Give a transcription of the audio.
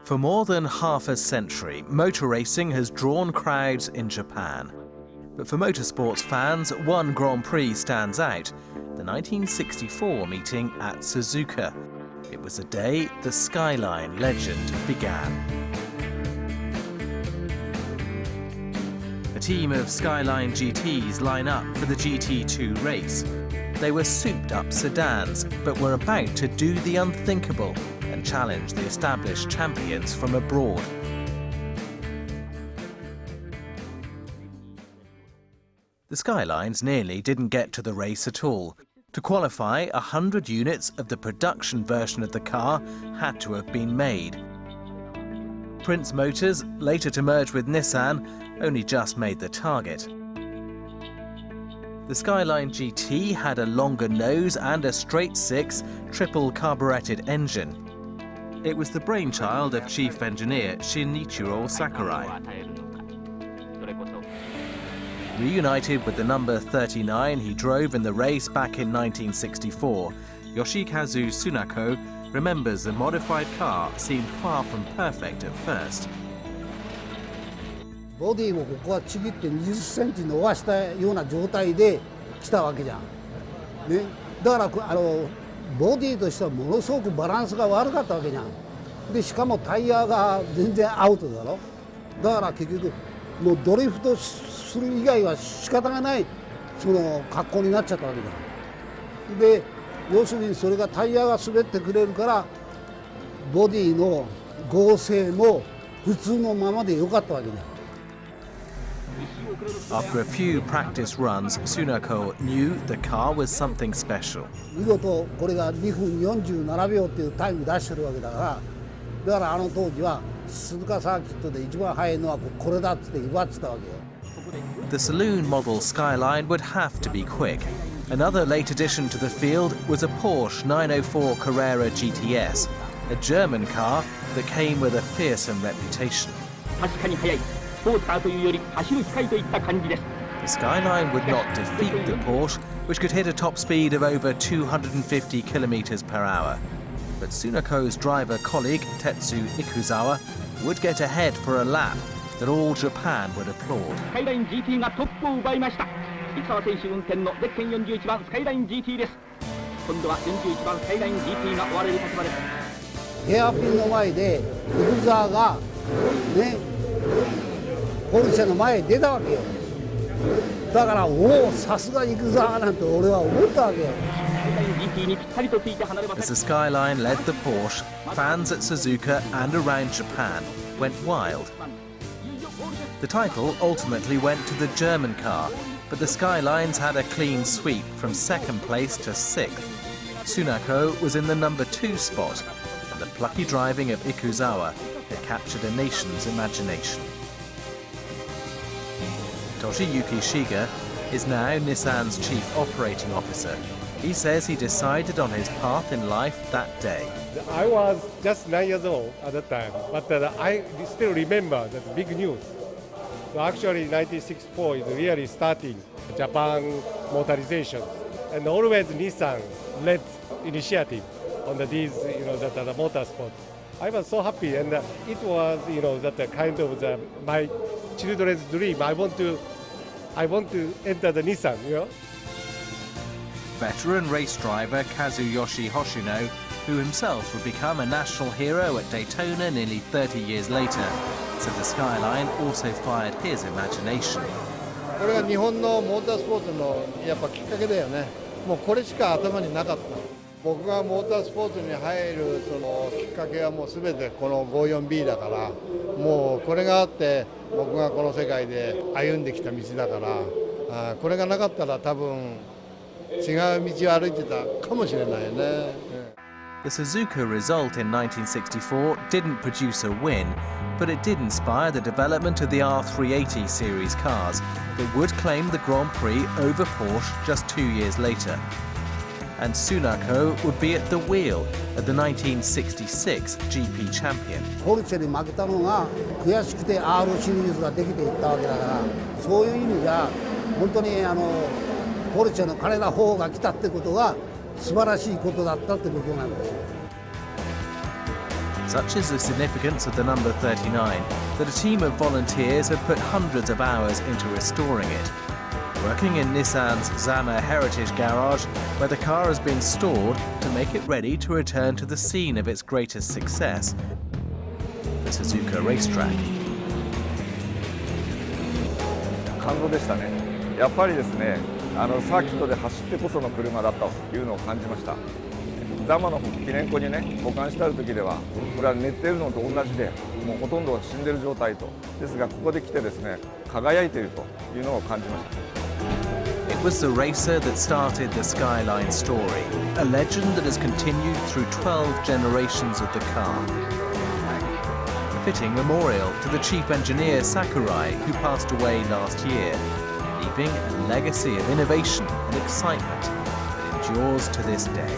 For more than half a century, motor racing has drawn crowds in Japan. But for motorsports fans, one Grand Prix stands out, the 1964 meeting at Suzuka. It was the day the Skyline legend began. A team of Skyline GTs line up for the GT2 race. They were souped-up sedans, but were about to do the unthinkable and challenge the established champions from abroad. The Skylines nearly didn't get to the race at all. To qualify, 100 units of the production version of the car had to have been made. Prince Motors, later to merge with Nissan, only just made the target. The Skyline GT had a longer nose and a straight-six triple carburetted engine. It was the brainchild of Chief Engineer Shinichiro Sakurai. Reunited with the number 39 he drove in the race back in 1964, Yoshikazu Tsunako remembers the modified car seemed far from perfect at first. ボディもここはちぎって20センチ伸ばしたような状態で来たわけじゃん。ね、だからボディとしてはものすごくバランスが悪かったわけじゃん。でしかもタイヤが全然アウトだろ。だから結局もうドリフトする以外は仕方がないその格好になっちゃったわけだ。で要するにそれがタイヤが滑ってくれるからボディの剛性も普通のままでよかったわけだ。After a few practice runs, Tsunako knew the car was something special. 見事これが2分47秒っていうタイム出してるわけだから、だからあの当時は鈴鹿サーキットで一番速いのはこれだっつって威張ってたわけよ。The saloon model Skyline would have to be quick. Another late addition to the field was a Porsche 904 Carrera GTS, a German car that came with a fearsome reputation. The Skyline would not defeat the Porsche, which could hit a top speed of over 250 kilometers per hour. But Tsunako's driver colleague, Tetsu Ikuzawa, would get ahead for a lap that all Japan would applaud. Hairpin の前でイクザワがね、ポルシェの前に出たわけよ。だからおお、さすがイクザワなんて俺は思ったわけよ。As the Skyline led the Porsche, fans at Suzuka and around Japan went wild. The title ultimately went to the German car, but the Skylines had a clean sweep from second place to sixth. Tsunako was in the number 2 spot, and the plucky driving of Ikuzawa had captured a nation's imagination. Toshiyuki Shiga is now Nissan's chief operating officer. He says he decided on his path in life that day. I was just 9 years old at that time, but I still remember that big news. So actually 1964 is really starting Japan motorization, and always Nissan led initiative on these, the motorsport. I was so happy, and it was, that kind of my children's dream. I want to enter the Nissan, Veteran race driver Kazuyoshi Hoshino, who himself would become a national hero at Daytona nearly 30 years later, said the Skyline also fired his imagination. これが日本のモータースポーツのやっぱきっかけだよね。もうこれしか頭になかった。僕がモータースポーツに入るそのきっかけはもうすべてこの 54B だから、もうこれがあって僕がこの世界で歩んできた道だから、これがなかったら多分違う道を歩いてたかもしれないよね。The Suzuka result in 1964 didn't produce a win, but it did inspire the development of the R380 series cars that would claim the Grand Prix over Porsche just 2 years later. And Tsunako would be at the wheel at the 1966 GP champion. ポルシェに負けたのが悔しくて R シリーズができていったわけだから、そういう意味じゃ本当にポルシェの彼ら方が来たってことが素晴らしいことだったってことなんですよ。Such is the significance of the number 39 that a team of volunteers have put hundreds of hours into restoring it. Working in Nissan's Zama Heritage Garage, where the car has been stored to make it ready to return to the scene of its greatest success, the Suzuka racetrack. 感動でしたね。やっぱりですね、サーキットで走ってこその車だというのを感じました。ザマの記念庫にね、保管してある時では、これは寝てるのと同じで、もうほとんど死んでる状態と。ですが、ここで来てですね、輝いているというのを感じました。It was the racer that started the Skyline story, a legend that has continued through 12 generations of the car. A fitting memorial to the chief engineer Sakurai, who passed away last year, leaving a legacy of innovation and excitement that endures to this day.